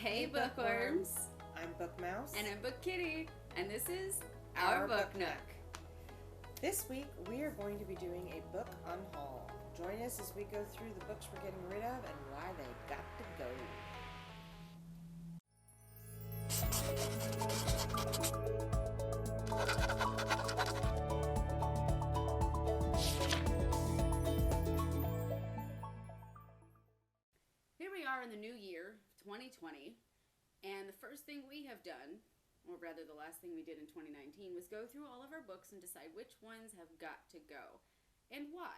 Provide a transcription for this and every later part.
Hey bookworms! I'm BookMouse. And I'm BookKitty, and this is our BookNook. This week we are going to be doing a book unhaul. Join us as we go through the books we're getting rid of and why they got to go. Here we are in the new year, 2020, and the first thing we have done, or rather the last thing we did in 2019, was go through all of our books and decide which ones have got to go, and why.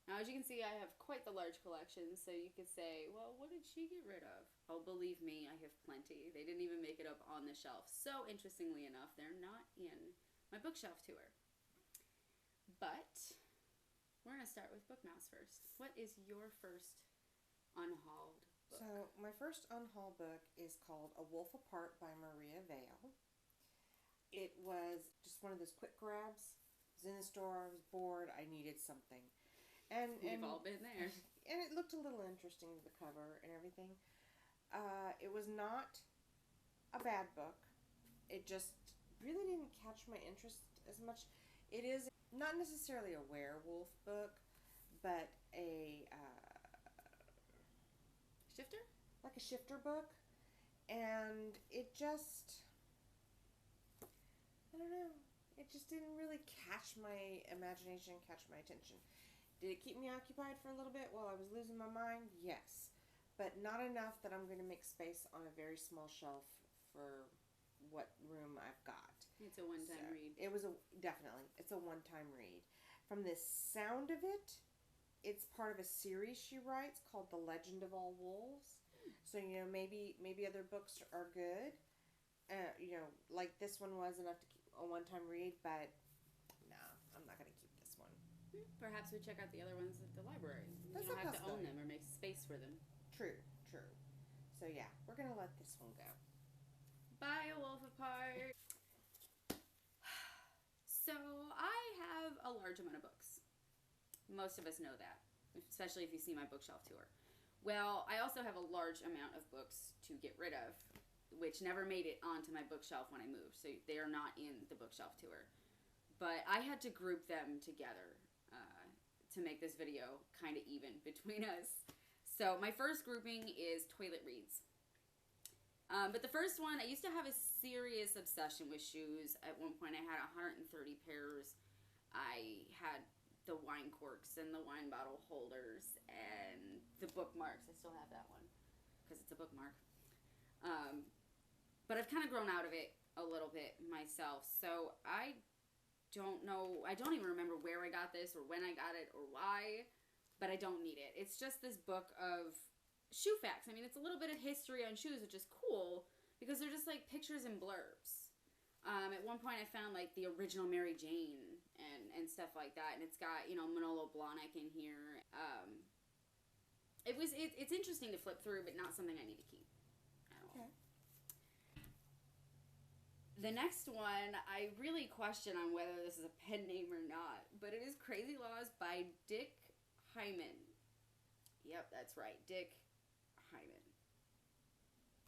Now, as you can see, I have quite the large collection, so you could say, well, what did she get rid of? Oh, believe me, I have plenty. They didn't even make it up on the shelf. So, interestingly enough, they're not in my bookshelf tour. But we're going to start with BookMouse first. What is your first unhauled book? So my first unhaul book is called A Wolf Apart by Maria Vale. It was just one of those quick grabs. I was in the store, I was bored, I needed something. We've all been there. And it looked a little interesting, the cover and everything. It was not a bad book. It just really didn't catch my interest as much. It is not necessarily a werewolf book, but a Shifter? like a shifter book. And it just, I don't know, it just didn't really catch my imagination, catch my attention. Did it keep me occupied for a little bit while I was losing my mind? Yes. But not enough that I'm going to make space on a very small shelf for what room I've got. It's a one-time read. It was definitely, it's a one-time read. From the sound of it, it's part of a series she writes called The Legend of All Wolves. So, maybe other books are good. Like this one was enough to keep a one-time read, but no, I'm not going to keep this one. Perhaps we check out the other ones at the library. That's you don't a have to own possibility. them or make space for them. True. So yeah, we're going to let this one go. Buy A Wolf Apart. So I have a large amount of books. Most of us know that, especially if you see my bookshelf tour. Well, I also have a large amount of books to get rid of, which never made it onto my bookshelf when I moved, so they are not in the bookshelf tour. But I had to group them together to make this video kind of even between us. So my first grouping is toilet reads. But the first one, I used to have a serious obsession with shoes. At one point I had 130 pairs. I had the wine corks and the wine bottle holders and the bookmarks. I still have that one because it's a bookmark. But I've kind of grown out of it a little bit myself. So I don't know. I don't even remember where I got this or when I got it or why, but I don't need it. It's just this book of shoe facts. I mean, it's a little bit of history on shoes, which is cool because they're just like pictures and blurbs. At one point I found like the original Mary Jane and stuff like that, and it's got, Manolo Blahnik in here. It's interesting to flip through, but not something I need to keep at all. Okay. The next one, I really question on whether this is a pen name or not, but it is Crazy Laws by Dick Hyman. Yep, that's right, Dick Hyman.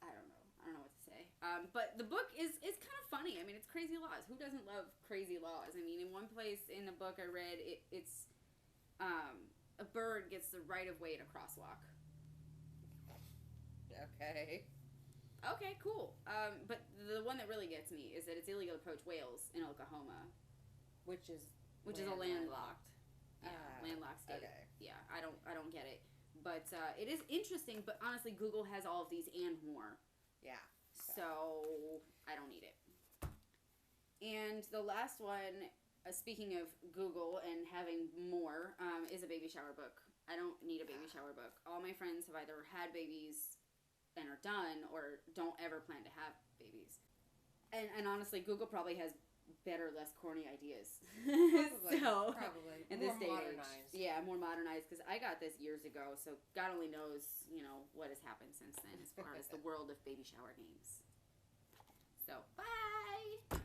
I don't know what to say. But the book is kind of funny. I mean, it's crazy laws. Who doesn't love crazy laws? I mean, in one place in the book I read, it's a bird gets the right of way at a crosswalk. Okay. Okay, cool. But the one that really gets me is that it's illegal to poach whales in Oklahoma. Which is a landlocked. Yeah, landlocked state. Okay. Yeah, I don't get it. But it is interesting, but honestly, Google has all of these and more. Yeah. So I don't need it. And the last one, speaking of Google and having more, is a baby shower book. I don't need a baby shower book. All my friends have either had babies and are done or don't ever plan to have babies. And honestly, Google probably has better, less corny ideas. Probably. In this day and age. Yeah, more modernized, because I got this years ago, so God only knows, what has happened since then as far as the world of baby shower games. So, bye!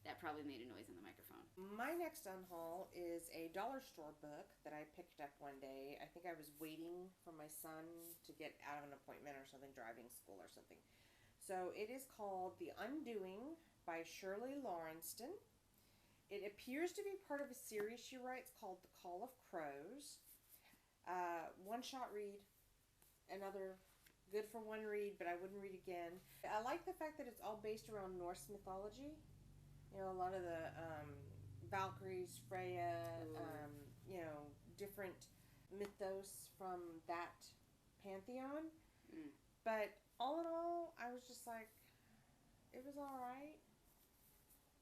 That probably made a noise in the microphone. My next unhaul is a dollar store book that I picked up one day. I think I was waiting for my son to get out of an appointment or something, driving school or something. So it is called The Undoing by Shirley Lawrenston. It appears to be part of a series she writes called The Call of Crows. One-shot read, another good for one read, but I wouldn't read again. I like the fact that it's all based around Norse mythology. You know, a lot of the Valkyries, Freya, you know, different mythos from that pantheon. Mm. But all in all, I was just like, it was all right.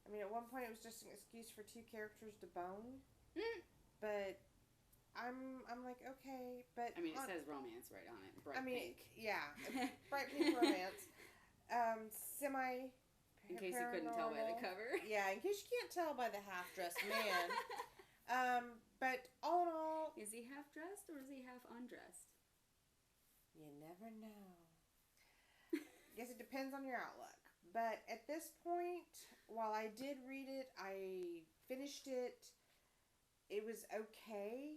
I mean, at one point it was just an excuse for two characters to bone. But I'm like, okay, but I mean, it says romance right on it. Bright pink. Yeah, bright pink romance. Semi. In case you couldn't tell by the cover. Yeah, in case you can't tell by the half-dressed man. But all in all, is he half-dressed or is he half undressed? You never know. Guess it depends on your outlook. But at this point, while I did read it, I finished it. It was okay.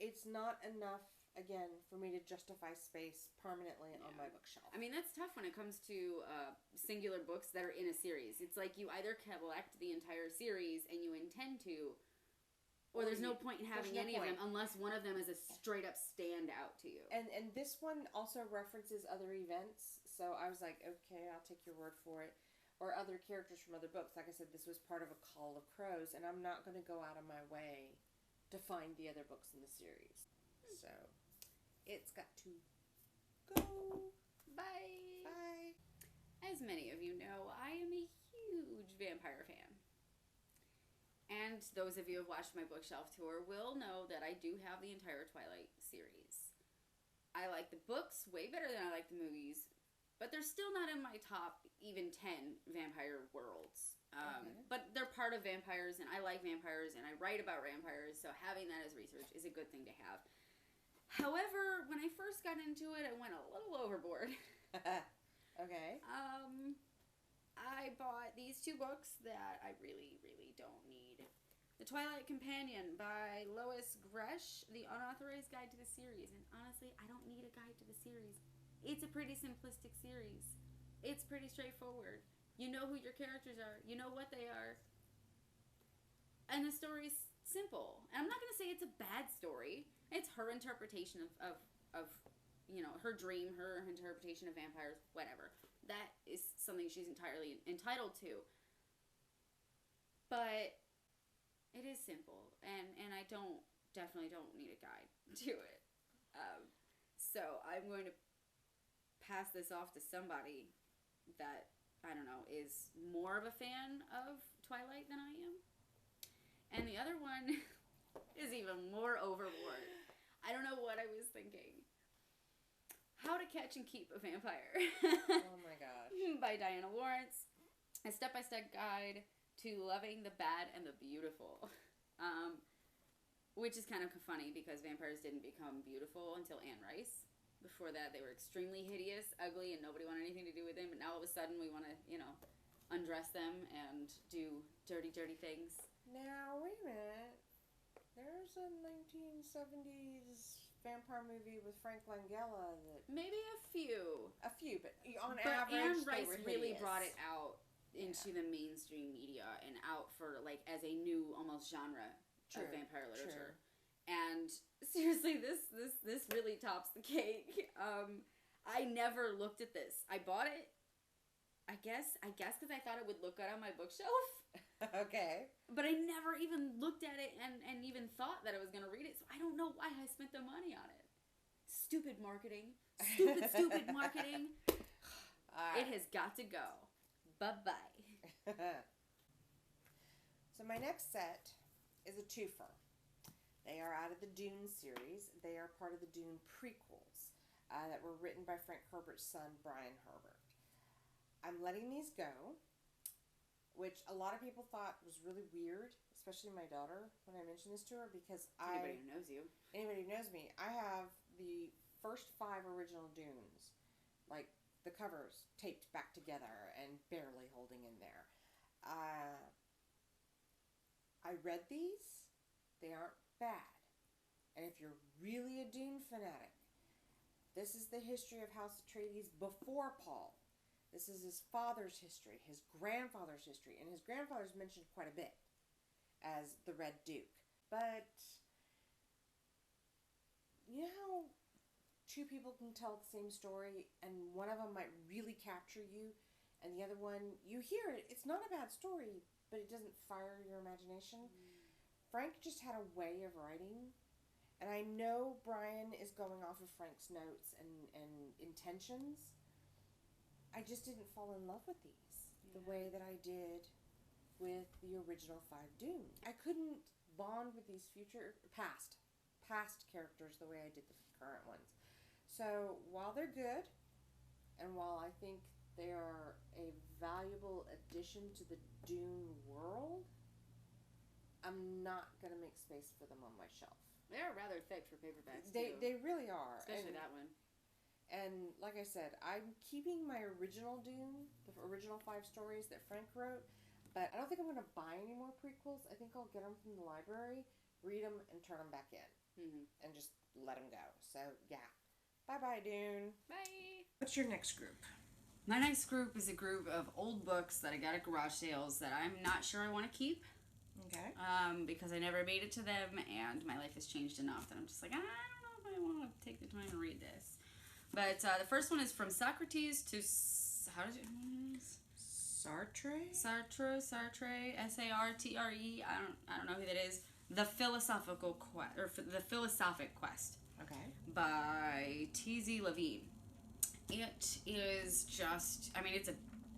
It's not enough, again, for me to justify space permanently on my bookshelf. I mean, that's tough when it comes to singular books that are in a series. It's like you either collect the entire series and you intend to, or there's no point in having any of them unless one of them is a straight up standout to you. And this one also references other events, so I was like, okay, I'll take your word for it. Or other characters from other books. Like I said, this was part of A Call of Crows, and I'm not going to go out of my way to find the other books in the series. So, it's got to go. Bye. Bye. As many of you know, I am a huge vampire fan. And those of you who have watched my bookshelf tour will know that I do have the entire Twilight series. I like the books way better than I like the movies, but they're still not in my top even 10 vampire worlds. But they're part of vampires, and I like vampires, and I write about vampires, so having that as research is a good thing to have. However, when I first got into it, I went a little overboard. Okay. I bought these two books that I really, really don't need. The Twilight Companion by Lois Gresh, The Unauthorized Guide to the Series. And honestly, I don't need a guide to the series. It's a pretty simplistic series. It's pretty straightforward. You know who your characters are. You know what they are. And the story's simple. And I'm not going to say it's a bad story. It's her interpretation of you know, her dream, her interpretation of vampires, whatever. That is something she's entirely entitled to. But it is simple. And I definitely don't need a guide to it. So I'm going to pass this off to somebody that, I don't know, is more of a fan of Twilight than I am. And the other one is even more overboard. I don't know what I was thinking. How to Catch and Keep a Vampire. Oh my gosh. By Diana Lawrence. A step-by-step guide to loving the bad and the beautiful. Which is kind of funny because vampires didn't become beautiful until Anne Rice. Before that, they were extremely hideous, ugly, and nobody wanted anything to do with them. But now all of a sudden, we want to, you know, undress them and do dirty, dirty things. Now, wait a minute. There's a 1970s vampire movie with Frank Langella that... Maybe a few. A few, but on but average, Anne Rice they were really hideous. brought it out into the mainstream media and out for, like, as a new, almost genre of vampire literature. True. And seriously, this really tops the cake. I never looked at this. I bought it, I guess because I thought it would look good on my bookshelf. Okay. But I never even looked at it and even thought that I was going to read it, so I don't know why I spent the money on it. Stupid marketing. Stupid marketing. It has got to go. Bye-bye. So my next set is a twofer. They are out of the Dune series. They are part of the Dune prequels that were written by Frank Herbert's son, Brian Herbert. I'm letting these go, which a lot of people thought was really weird, especially my daughter, when I mentioned this to her, because Anybody who knows you. Anybody who knows me, I have the first 5 original Dunes, like the covers taped back together and barely holding in there. I read these. They aren't bad. And if you're really a Dune fanatic, this is the history of House Atreides before Paul. This is his father's history, his grandfather's history, and his grandfather's mentioned quite a bit as the Red Duke. But you know how two people can tell the same story and one of them might really capture you and the other one, you hear it, it's not a bad story, but it doesn't fire your imagination? Frank just had a way of writing, and I know Brian is going off of Frank's notes and intentions. I just didn't fall in love with these the way that I did with the original 5 Dune. I couldn't bond with these past characters the way I did the current ones. So while they're good, and while I think they are a valuable addition to the Dune world, I'm not going to make space for them on my shelf. They're rather thick for paperbacks, too. They really are. Especially that one. And like I said, I'm keeping my original Dune, the original 5 stories that Frank wrote, but I don't think I'm going to buy any more prequels. I think I'll get them from the library, read them, and turn them back in. And just let them go. So, yeah. Bye-bye, Dune. Bye. What's your next group? My next group is a group of old books that I got at garage sales that I'm not sure I want to keep. Okay. Because I never made it to them, and my life has changed enough that I'm just like, I don't know if I want to take the time to read this. But the first one is From Socrates to... How did you... Sartre? Sartre, S-A-R-T-R-E. I don't know who that is. The Philosophic Quest. Okay. By T.Z. Levine. It is just... I mean, it's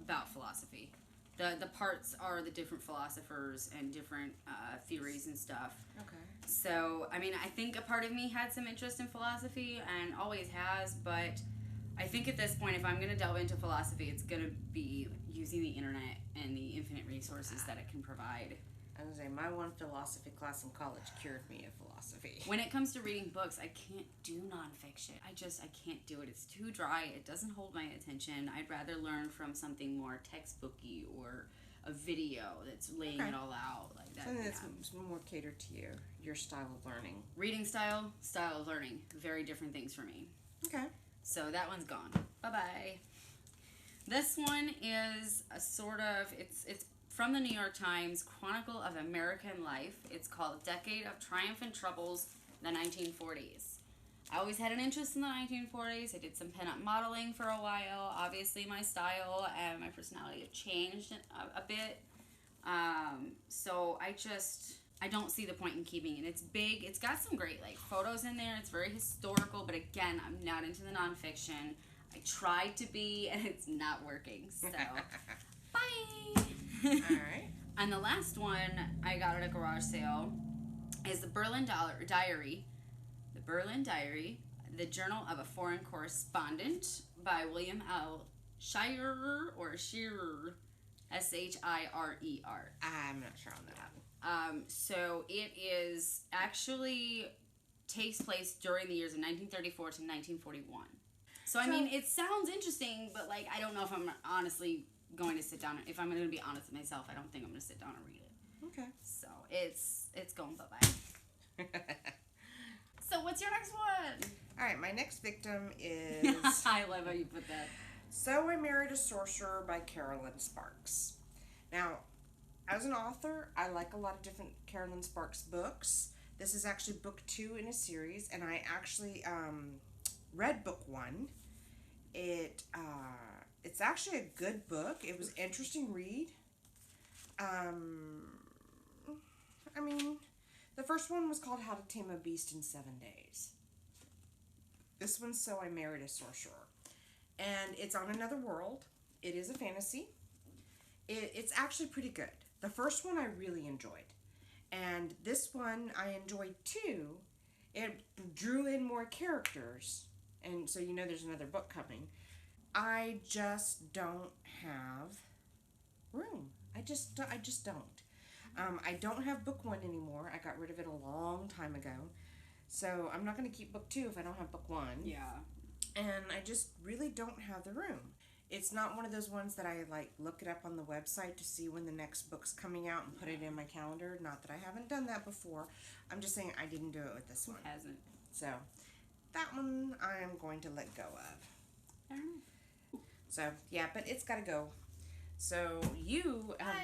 about philosophy. The parts are the different philosophers and different theories and stuff. Okay. So, I mean, I think a part of me had some interest in philosophy and always has, but I think at this point, if I'm going to delve into philosophy, it's going to be using the internet and the infinite resources that it can provide. I was going to say, my one philosophy class in college cured me of philosophy. When it comes to reading books, I can't do nonfiction. I can't do it. It's too dry. It doesn't hold my attention. I'd rather learn from something more textbooky or a video that's laying it all out like that. Something that's more catered to you, your style of learning. Reading style of learning. Very different things for me. Okay. So that one's gone. Bye-bye. This one is a sort of, it's from the New York Times, Chronicle of American Life. It's called Decade of Triumph and Troubles, the 1940s. I always had an interest in the 1940s. I did some pinup modeling for a while. Obviously, my style and my personality have changed a bit. So I don't see the point in keeping it. It's big. It's got some great photos in there. It's very historical, but again, I'm not into the nonfiction. I tried to be, and it's not working. So, bye. All right. And the last one I got at a garage sale is the Berlin Diary. The Berlin Diary, The Journal of a Foreign Correspondent by William L. Shirer, or Shearer, S-H-I-R-E-R. I'm not sure on that. So it is actually takes place during the years of 1934 to 1941. So I mean, it sounds interesting, but I don't know if I'm honestly going to sit down. If I'm going to be honest with myself, I don't think I'm going to sit down and read it. Okay. So it's going bye-bye. So what's your next one? All right, my next victim is... I love how you put that. So I Married a Sorcerer by Carolyn Sparks. Now, as an author, I like a lot of different Carolyn Sparks books. This is actually book 2 in a series, and I actually read book 1. It's actually a good book. It was an interesting read. I mean, the first one was called How to Tame a Beast in 7 Days. This one's So I Married a Sorcerer. And it's on another world. It is a fantasy. It's actually pretty good. The first one I really enjoyed. And this one I enjoyed too. It drew in more characters. And so you know there's another book coming. I just don't have room. I just don't. I don't have book 1 anymore. I got rid of it a long time ago. So I'm not going to keep book 2 if I don't have book 1. Yeah. And I just really don't have the room. it's not one of those ones that I like look it up on the website to see when the next book's coming out and put it in my calendar. Not that I haven't done that before. I'm just saying I didn't do it with this one. Who hasn't? So that one I am going to let go of. Fair enough. So yeah, but it's got to go. So you have,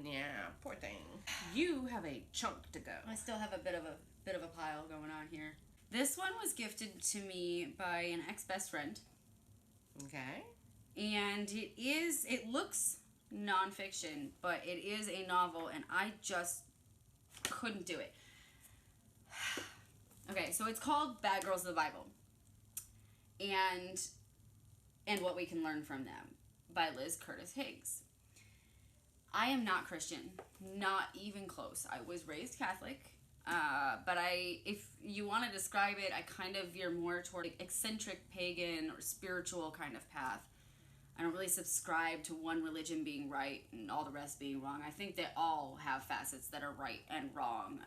yeah, poor thing. You have a chunk to go. I still have a bit of a pile going on here. This one was gifted to me by an ex-best friend. Okay. And it looks nonfiction, but it is a novel, and I just couldn't do it. Okay, so it's called Bad Girls of the Bible. And What We Can Learn from Them by Liz Curtis Higgs. I am not Christian, not even close. I was raised Catholic, but if you want to describe it, I kind of veer more toward eccentric pagan or spiritual kind of path. I don't really subscribe to one religion being right and all the rest being wrong. I think they all have facets that are right and wrong.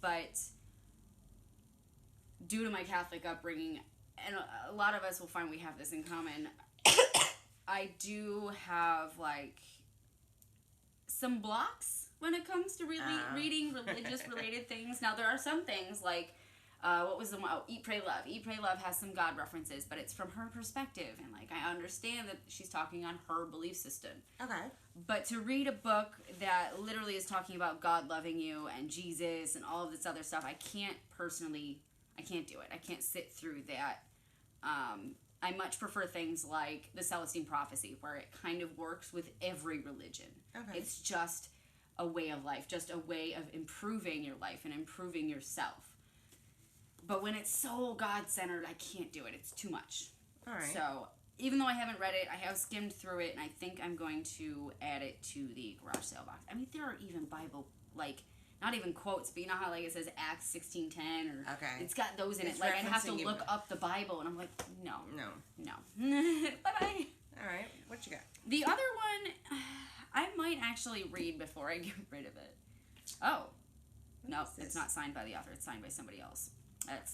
But due to my Catholic upbringing, and a lot of us will find we have this in common, I do have, like, some blocks when it comes to really reading religious-related things. Now, there are some things, like, what was the one? Oh, Eat, Pray, Love. Eat, Pray, Love has some God references, but it's from her perspective, and, like, I understand that she's talking on her belief system. Okay. But to read a book that literally is talking about God loving you and Jesus and all of this other stuff, I can't do it. I can't sit through that. I much prefer things like the Celestine Prophecy, where it kind of works with every religion. Okay. It's just a way of life, just a way of improving your life and improving yourself. But when it's so God-centered, I can't do it. It's too much. All right. So, even though I haven't read it, I have skimmed through it, and I think I'm going to add it to the garage sale box. I mean, there are even Bible, like, not even quotes, but you know how, like, it says Acts 16:10, or okay. It's got those in It's it. Like, I'd have to referencing look up the Bible, and I'm like, no. No. Bye-bye. All right. What you got? The other one, I might actually read before I get rid of it. Oh. No, it's not signed by the author. It's signed by somebody else.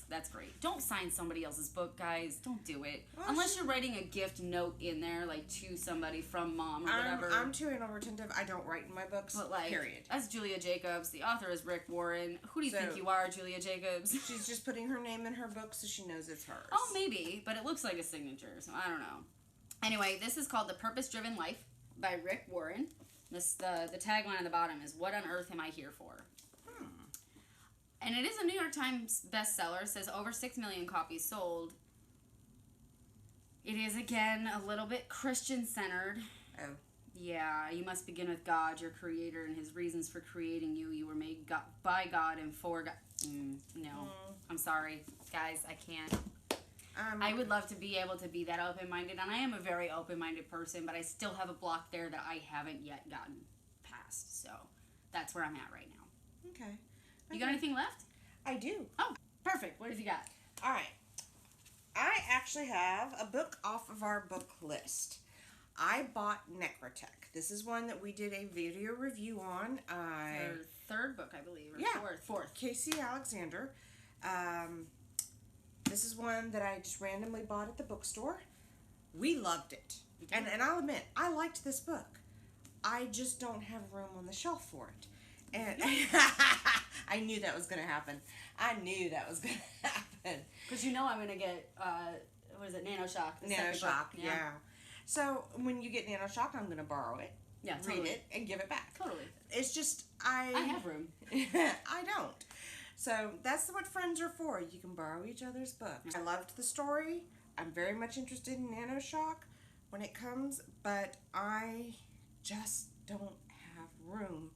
That's great. Don't sign somebody else's book, guys. Don't do it. Well, unless you're writing a gift note in there, like, to somebody from mom or whatever. I'm too anal retentive. I don't write in my books, but, like, period. That's Julia Jacobs. The author is Rick Warren. Who do you think you are, Julia Jacobs? She's just putting her name in her book so she knows it's hers. Oh, maybe. But it looks like a signature, so I don't know. Anyway, this is called The Purpose-Driven Life by Rick Warren. The tagline on the bottom is, "What on earth am I here for?" And it is a New York Times bestseller. It says over 6 million copies sold. It is, again, a little bit Christian-centered. Oh. Yeah, you must begin with God, your creator, and his reasons for creating you. You were made by God and for God. No. I'm sorry. Guys, I can't. I would love to be able to be that open-minded, and I am a very open-minded person, but I still have a block there that I haven't yet gotten past. So that's where I'm at right now. Okay. You got anything left? I do. Oh, perfect. What have you got? All right. I actually have a book off of our book list. I bought Necrotech. This is one that we did a video review on. Her third book, I believe, or fourth. Casey Alexander. This is one that I just randomly bought at the bookstore. We loved it. And I'll admit, I liked this book. I just don't have room on the shelf for it. And I knew that was going to happen. Because you know I'm going to get, what is it, Nanoshock. Nanoshock, yeah. So when you get Nanoshock, I'm going to borrow it, read it, and give it back. Totally. It's just, I have room. I don't. So that's what friends are for. You can borrow each other's books. I loved the story. I'm very much interested in Nanoshock when it comes, but I just don't have room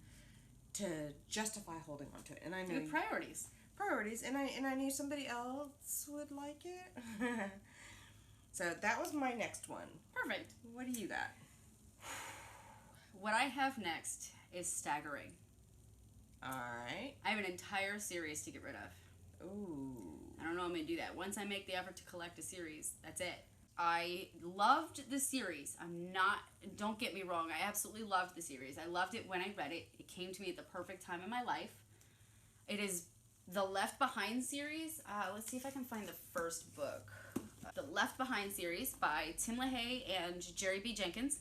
to justify holding on to it. And I know priorities. And I knew somebody else would like it. So that was my next one. Perfect. What do you got? What I have next is staggering. Alright. I have an entire series to get rid of. Ooh. I don't know I'm going to do that. Once I make the effort to collect a series, that's it. I loved the series. Don't get me wrong, I absolutely loved the series. I loved it when I read it. It came to me at the perfect time in my life. It is the Left Behind series. Let's see if I can find the first book. the Left Behind series by Tim LaHaye and Jerry B. Jenkins.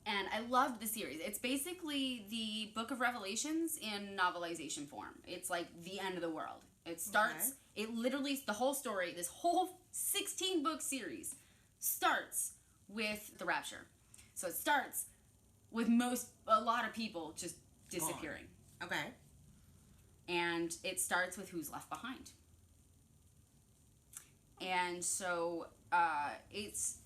And I loved the series. It's basically the Book of Revelations in novelization form. It's like the end of the world. It starts, it literally, the whole story, this whole 16-book series starts with the rapture. So it starts with a lot of people just disappearing. Gone. Okay. And it starts with who's left behind. And so it's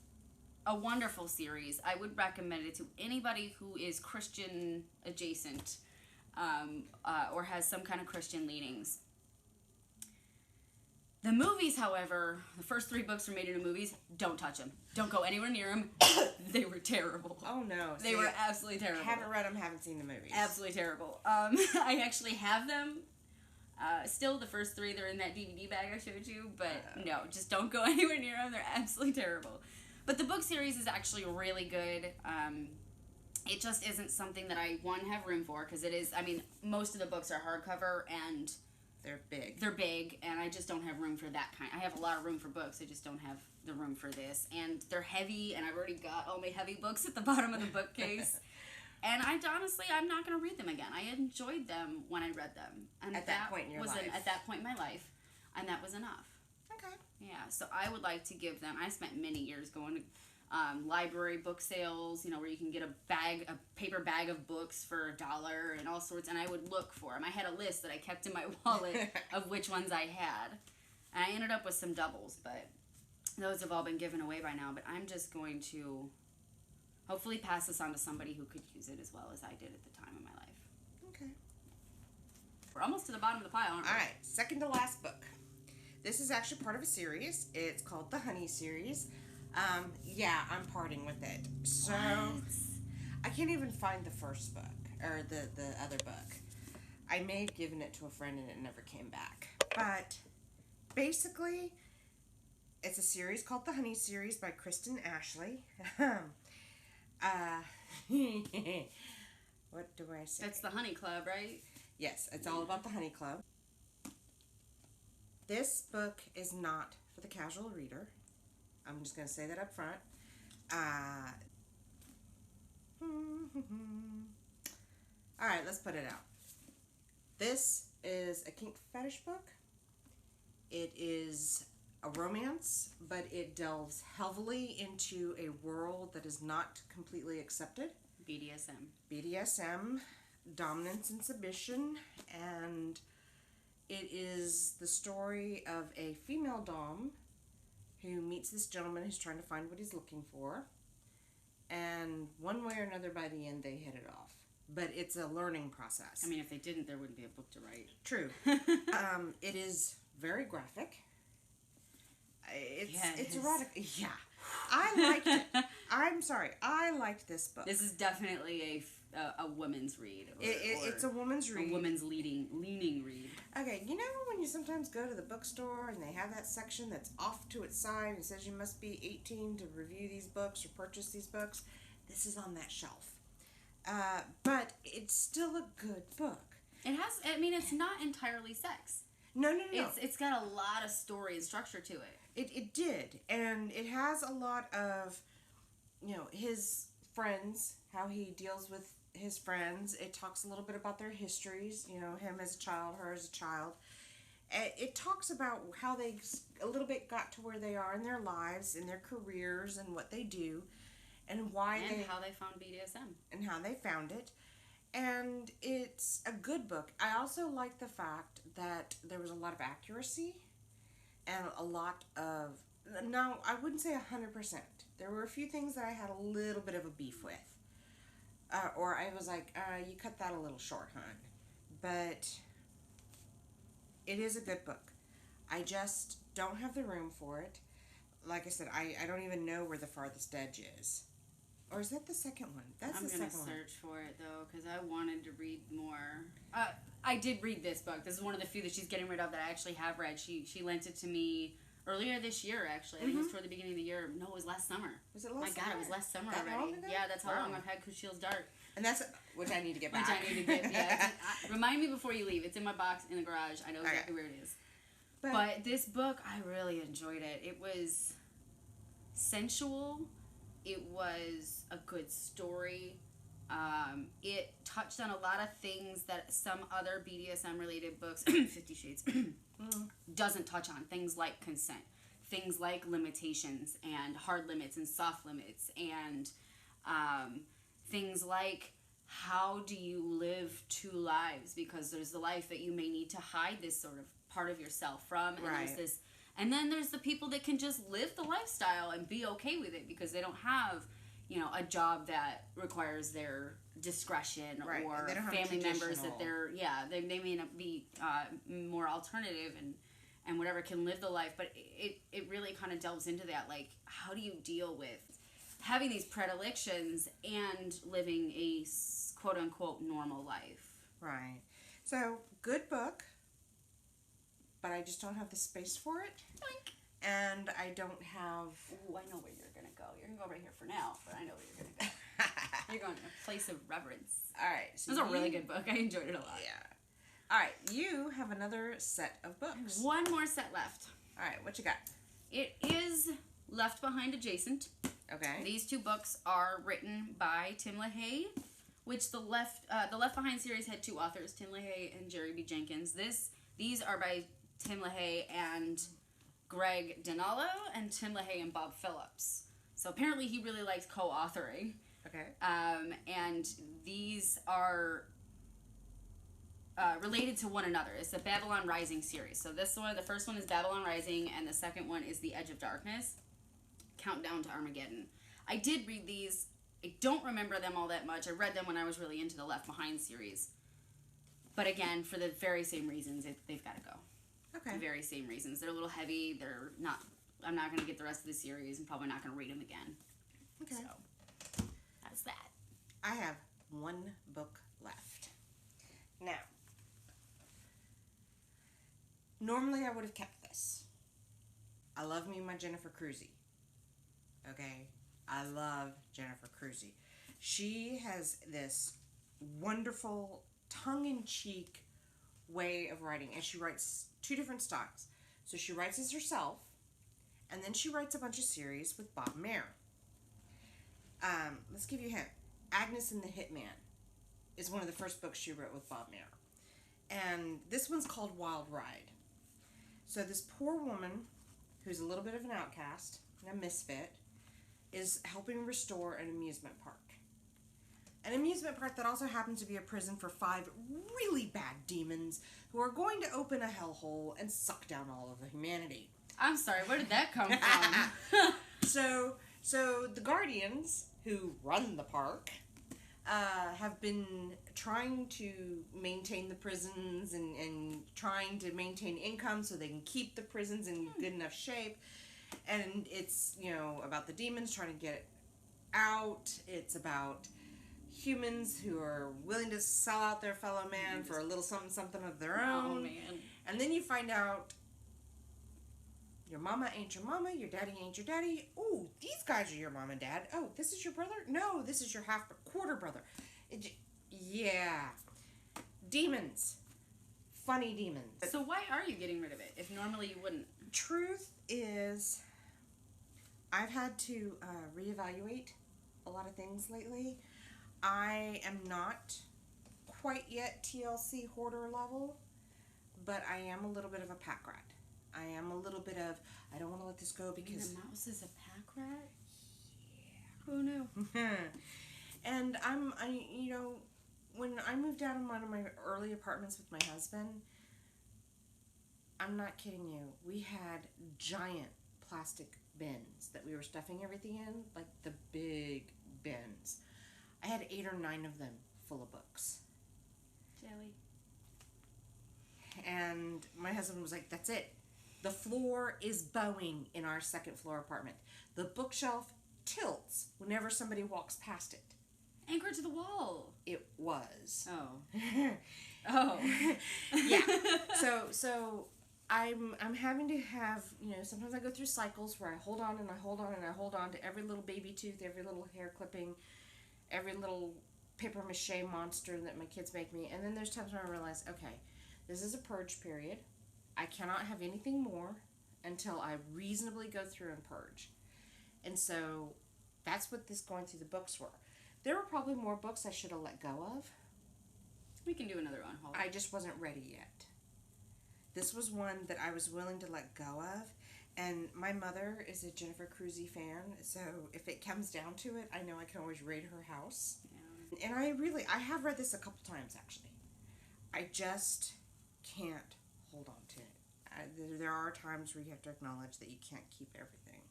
a wonderful series. I would recommend it to anybody who is Christian adjacent or has some kind of Christian leanings. The movies, however, the first 3 books were made into movies. Don't touch them. Don't go anywhere near them. They were terrible. Oh, no. They were absolutely terrible. Haven't read them, haven't seen the movies. Absolutely terrible. I actually have them. Still, the first 3, they're in that DVD bag I showed you. But no, just don't go anywhere near them. They're absolutely terrible. But the book series is actually really good. It just isn't something that I, have room for. Because it is, most of the books are hardcover and... They're big, and I just don't have room for that kind. I have a lot of room for books. I just don't have the room for this. And they're heavy, and I've already got all my heavy books at the bottom of the bookcase. And I'm not going to read them again. I enjoyed them when I read them. And at that point in your life. At that point in my life. And that was enough. Okay. Yeah, so I would like to give them... I spent many years going to library book sales, where you can get a paper bag of books for $1 and all sorts, and I would look for them. I had a list that I kept in my wallet of which ones I had. And I ended up with some doubles, but those have all been given away by now. But I'm just going to hopefully pass this on to somebody who could use it as well as I did at the time of my life. Okay. We're almost to the bottom of the pile, aren't we? All right, second to last book. This is actually part of a series. It's called the Honey series. Yeah, I'm parting with it. So, I can't even find the first book, or the other book. I may have given it to a friend and it never came back. But, basically, it's a series called the Honey series by Kristen Ashley. What do I say? That's the Honey Club, right? Yes, it's all about the Honey Club. This book is not for the casual reader. I'm just going to say that up front. All right, let's put it out. This is a kink fetish book. It is a romance, but it delves heavily into a world that is not completely accepted. BDSM, dominance and submission, and it is the story of a female dom who meets this gentleman who's trying to find what he's looking for. And one way or another, by the end, they hit it off. But it's a learning process. If they didn't, there wouldn't be a book to write. True. It is very graphic. It's erotic. Yeah. I liked it. I'm sorry. I liked this book. This is definitely a woman's read. It's a woman's read. A woman's leaning read. Okay, when you sometimes go to the bookstore and they have that section that's off to its side and says you must be 18 to review these books or purchase these books? This is on that shelf. But it's still a good book. It has, it's not entirely sex. No. It's got a lot of story and structure to it. It did. And it has a lot of, his friends, how he deals with his friends. It talks a little bit about their histories, him as a child, her as a child. It talks about how they a little bit got to where they are in their lives, in their careers, and what they do, and how they found BDSM. And how they found it. And it's a good book. I also like the fact that there was a lot of accuracy and a lot of... Now, I wouldn't say 100%. There were a few things that I had a little bit of a beef with. Or I was like, you cut that a little short, hon. But it is a good book. I just don't have the room for it. Like I said, I don't even know where the farthest edge is. Or is that the second one? That's the second one. I'm going to search for it, though, because I wanted to read more. I did read this book. This is one of the few that she's getting rid of that I actually have read. She lent it to me earlier this year, actually. I think it was toward the beginning of the year. No, it was last summer. Was it last summer? My God, it was last summer that already. Long ago? Yeah, that's how long I've had Cause Shields Dark. And that's... Which I need to get back. Remind me before you leave. It's in my box in the garage. I know exactly where it is. But this book, I really enjoyed it. It was sensual. It was a good story. It touched on a lot of things that some other BDSM related books, 50 Shades, doesn't touch on. Things like consent, things like limitations and hard limits and soft limits, and things like how do you live two lives, because there's the life that you may need to hide this sort of part of yourself from, and there's this, and then there's the people that can just live the lifestyle and be okay with it because they don't have, you know, a job that requires their discretion, or family members that they may not be more alternative and whatever, can live the life. But it really kind of delves into that, like, how do you deal with having these predilections and living a quote-unquote normal life. Right. So, good book, but I just don't have the space for it. Boink. And I don't have... Ooh, I know where you're going to go. You're going to go right here for now, but I know where you're going to go. You're going to a place of reverence. All right. So it was a really good book. I enjoyed it a lot. Yeah. All right. You have another set of books. One more set left. All right. What you got? It is Left Behind adjacent. Okay. These two books are written by Tim LaHaye, which the Left Behind series had two authors, Tim LaHaye and Jerry B. Jenkins. These are by Tim LaHaye and Greg Dinallo, and Tim LaHaye and Bob Phillips. So apparently he really likes co-authoring. Okay. And these are related to one another. It's the Babylon Rising series. So this one, the first one is Babylon Rising, and the second one is The Edge of Darkness, Countdown to Armageddon. I did read these. I don't remember them all that much. I read them when I was really into the Left Behind series. But again, for the very same reasons, they've got to go. Okay. The very same reasons. They're a little heavy. I'm not going to get the rest of the series. I'm probably not going to read them again. Okay. So, that's that. I have one book left. Now, normally I would have kept this. I love me my Jennifer Cruzy. Okay? I love Jennifer Cruzy. She has this wonderful, tongue-in-cheek way of writing, and she writes two different styles. So she writes as herself, and then she writes a bunch of series with Bob Mayer. Let's give you a hint. Agnes and the Hitman is one of the first books she wrote with Bob Mayer. And this one's called Wild Ride. So this poor woman, who's a little bit of an outcast, a misfit, is helping restore an amusement park. An amusement park that also happens to be a prison for 5 really bad demons who are going to open a hellhole and suck down all of the humanity. I'm sorry, where did that come from? So the Guardians, who run the park, have been trying to maintain the prisons and trying to maintain income so they can keep the prisons in good enough shape. And it's, about the demons trying to get out. It's about humans who are willing to sell out their fellow man for a little something of their own. Oh, man. And then you find out your mama ain't your mama, your daddy ain't your daddy. Oh, these guys are your mom and dad. Oh, this is your brother? No, this is your quarter brother. Yeah. Demons. Funny demons. So why are you getting rid of it if normally you wouldn't? Truth is, I've had to reevaluate a lot of things lately. I am not quite yet TLC hoarder level, but I am a little bit of a pack rat. I am a little bit of, I don't want to let this go because... The mouse is a pack rat? Yeah. Who knew? And when I moved out of one of my early apartments with my husband, I'm not kidding you, we had giant plastic bins that we were stuffing everything in, like the big bins. I had 8 or 9 of them full of books. Jelly. And my husband was like, that's it. The floor is bowing in our second floor apartment. The bookshelf tilts whenever somebody walks past it. Anchored to the wall. It was. Oh. Oh. Yeah. So I'm having to have, sometimes I go through cycles where I hold on and I hold on and I hold on to every little baby tooth, every little hair clipping, every little paper mache monster that my kids make me. And then there's times when I realize, okay, this is a purge period. I cannot have anything more until I reasonably go through and purge. And so that's what this going through the books were. There were probably more books I should have let go of. We can do another on haul. I just wasn't ready yet. This was one that I was willing to let go of. And my mother is a Jennifer Cruzy fan, so if it comes down to it, I know I can always raid her house. Yeah. And I have read this a couple times, actually. I just can't hold on to it. There are times where you have to acknowledge that you can't keep everything.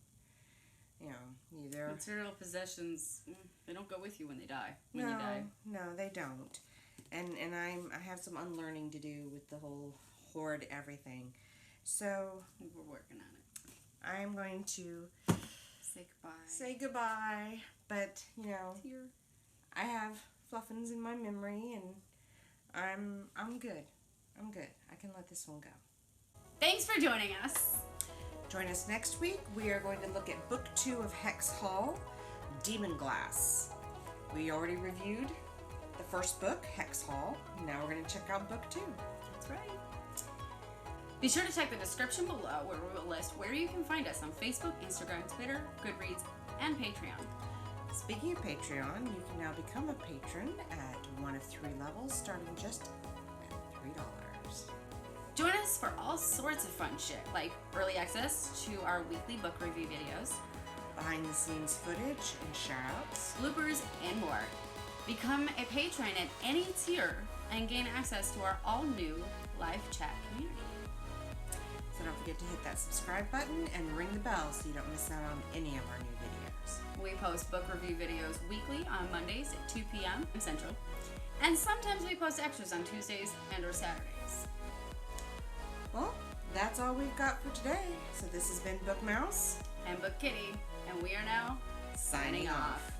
You know, either... Material possessions, they don't go with you when they die. When no, you die. No, they don't. And I have some unlearning to do with the whole hoard everything. So... We're working on it. I'm going to say goodbye, but Tear. I have fluffins in my memory, and I'm good. I'm good. I can let this one go. Thanks for joining us. Join us next week. We are going to look at Book 2 of Hex Hall, Demon Glass. We already reviewed the first book, Hex Hall. Now we're going to check out Book 2. That's right. Be sure to check the description below where we will list where you can find us on Facebook, Instagram, Twitter, Goodreads, and Patreon. Speaking of Patreon, you can now become a patron at one of 3 levels, starting just at $3. Join us for all sorts of fun shit, like early access to our weekly book review videos, behind-the-scenes footage and shout-outs, bloopers, and more. Become a patron at any tier and gain access to our all-new live chat community. So don't forget to hit that subscribe button and ring the bell so you don't miss out on any of our new videos. We post book review videos weekly on Mondays at 2 p.m. Central, and sometimes we post extras on Tuesdays and or Saturdays. Well, that's all we've got for today. So this has been BookMouse and BookKitty, and we are now signing off.